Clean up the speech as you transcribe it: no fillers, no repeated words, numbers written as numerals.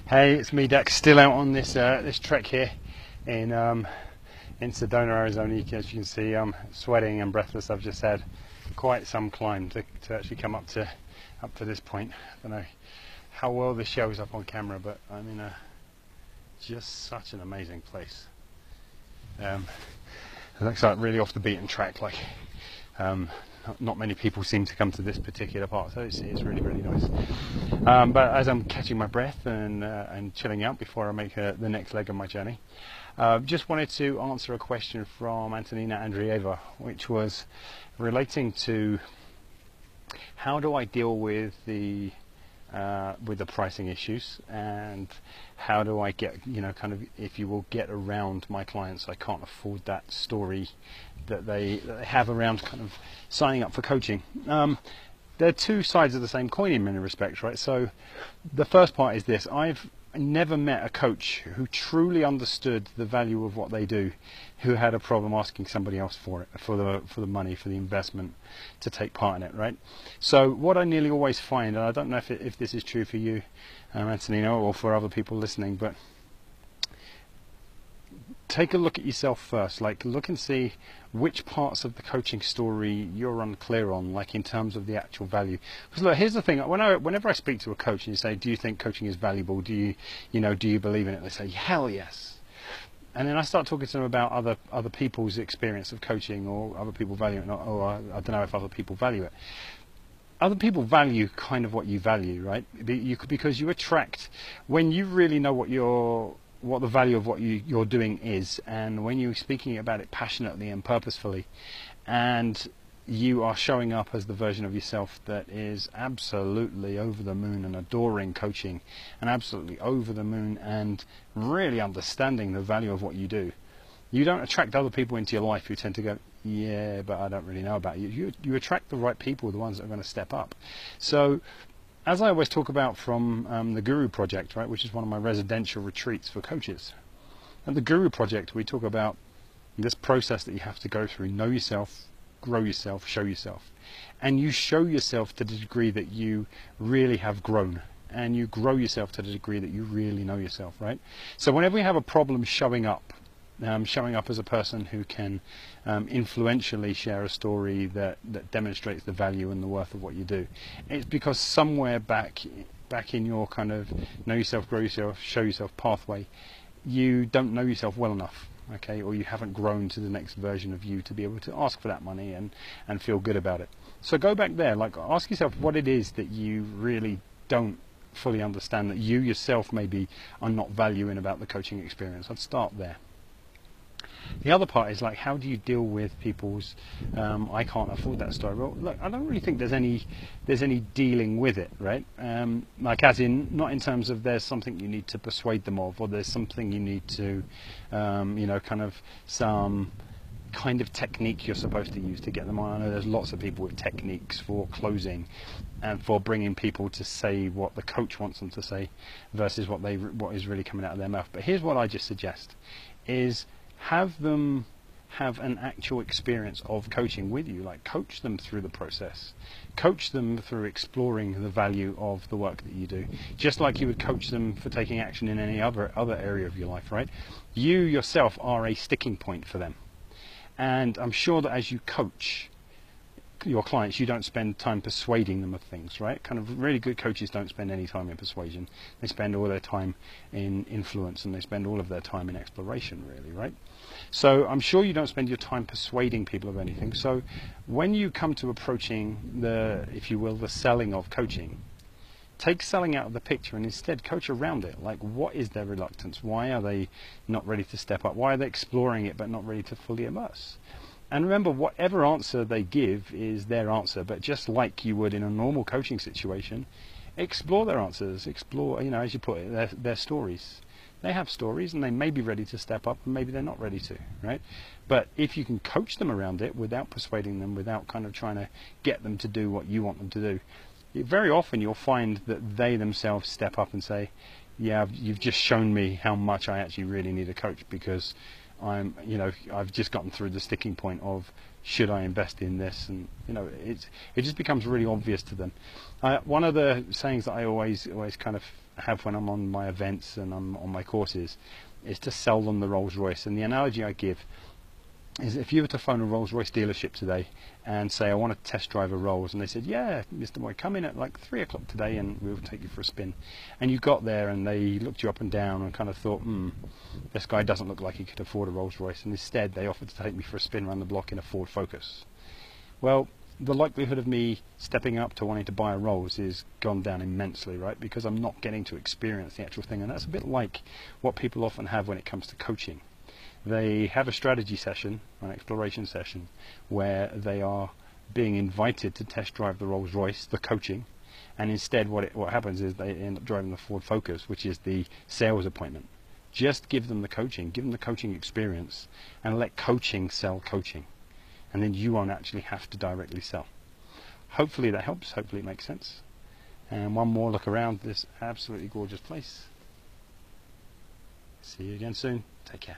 Hey, it's me, Dax, still out on this this trek here in Sedona, Arizona. As you can see, I'm sweating and breathless. I've just had quite some climb to actually come up to this point. I don't know how well this shows up on camera, but I'm in just such an amazing place. It looks like really off the beaten track. Like not many people seem to come to this particular part, so it's really nice. But as I'm catching my breath and chilling out before I make the next leg of my journey, just wanted to answer a question from Antonina Andreeva, which was relating to how do I deal with the pricing issues, and how do I get, kind of, if you will, get around my clients I can't afford that story that they have around kind of signing up for coaching. They're two sides of the same coin in many respects, right? So the first part is this: I've never met a coach who truly understood the value of what they do who had a problem asking somebody else for it, for the money, for the investment, to take part in it, right? So what I nearly always find, and I don't know if this is true for you, Antonina, or for other people listening, but take a look at yourself first. Like, look and see which parts of the coaching story you're unclear on, like in terms of the actual value. Because look, here's the thing: whenever I speak to a coach and you say, "Do you think coaching is valuable? Do you believe in it?" They say, "Hell yes." And then I start talking to them about other people's experience of coaching, or other people value it, or I don't know if other people value it. Other people value kind of what you value, right? Because you attract, when you really know what the value of what you're doing is, and when you're speaking about it passionately and purposefully, and you are showing up as the version of yourself that is absolutely over the moon and adoring coaching, and absolutely over the moon and really understanding the value of what you do, you don't attract other people into your life who tend to go, "Yeah, but I don't really know about you." You attract the right people, the ones that are going to step up. So as I always talk about from the Guru Project, right, which is one of my residential retreats for coaches. At the Guru Project, we talk about this process that you have to go through: know yourself, grow yourself, show yourself. And you show yourself to the degree that you really have grown, and you grow yourself to the degree that you really know yourself, right? So whenever we have a problem showing up as a person who can influentially share a story that demonstrates the value and the worth of what you do, it's because somewhere back in your kind of know yourself, grow yourself, show yourself pathway, you don't know yourself well enough, okay, or you haven't grown to the next version of you to be able to ask for that money and feel good about it. So go back there, like, ask yourself what it is that you really don't fully understand, that you yourself maybe are not valuing about the coaching experience. I'd start there. The other part is, like, how do you deal with people's I can't afford that story? Well, look, I don't really think there's any dealing with it, right? Like, as in, not in terms of there's something you need to persuade them of, or there's something you need to kind of some kind of technique you're supposed to use to get them on. I know there's lots of people with techniques for closing and for bringing people to say what the coach wants them to say versus what is really coming out of their mouth. But here's what I just suggest: is have them have an actual experience of coaching with you. Like, coach them through the process, coach them through exploring the value of the work that you do, just like you would coach them for taking action in any other area of your life, right? You yourself are a sticking point for them, and I'm sure that as you coach your clients, you don't spend time persuading them of things, right? Kind of really good coaches don't spend any time in persuasion. They spend all their time in influence, and they spend all of their time in exploration, really, right? So I'm sure you don't spend your time persuading people of anything. So when you come to approaching if you will, the selling of coaching, take selling out of the picture and instead coach around it. Like, what is their reluctance? Why are they not ready to step up? Why are they exploring it but not ready to fully immerse? And remember, whatever answer they give is their answer, but just like you would in a normal coaching situation, explore their answers, explore, as you put it, their stories. They have stories, and they may be ready to step up, and maybe they're not ready to, right? But if you can coach them around it without persuading them, without kind of trying to get them to do what you want them to do, very often you'll find that they themselves step up and say, "Yeah, you've just shown me how much I actually really need a coach, because I've just gotten through the sticking point of, should I invest in this?" And it just becomes really obvious to them. One of the sayings that I always kind of have when I'm on my events and I'm on my courses is to sell them the Rolls Royce. And the analogy I give is, if you were to phone a Rolls Royce dealership today and say, I want to test drive a Rolls, and they said, yeah, Mr. Moy, come in at like 3 o'clock today and we'll take you for a spin. And you got there and they looked you up and down and kind of thought, this guy doesn't look like he could afford a Rolls Royce, and instead they offered to take me for a spin around the block in a Ford Focus. Well, the likelihood of me stepping up to wanting to buy a Rolls is gone down immensely, right? Because I'm not getting to experience the actual thing. And that's a bit like what people often have when it comes to coaching. They have a strategy session, an exploration session, where they are being invited to test drive the Rolls Royce, the coaching, and instead what happens is they end up driving the Ford Focus, which is the sales appointment. Just give them the coaching, give them the coaching experience, and let coaching sell coaching. And then you won't actually have to directly sell. Hopefully that helps, hopefully it makes sense. And one more look around this absolutely gorgeous place. See you again soon. Take care.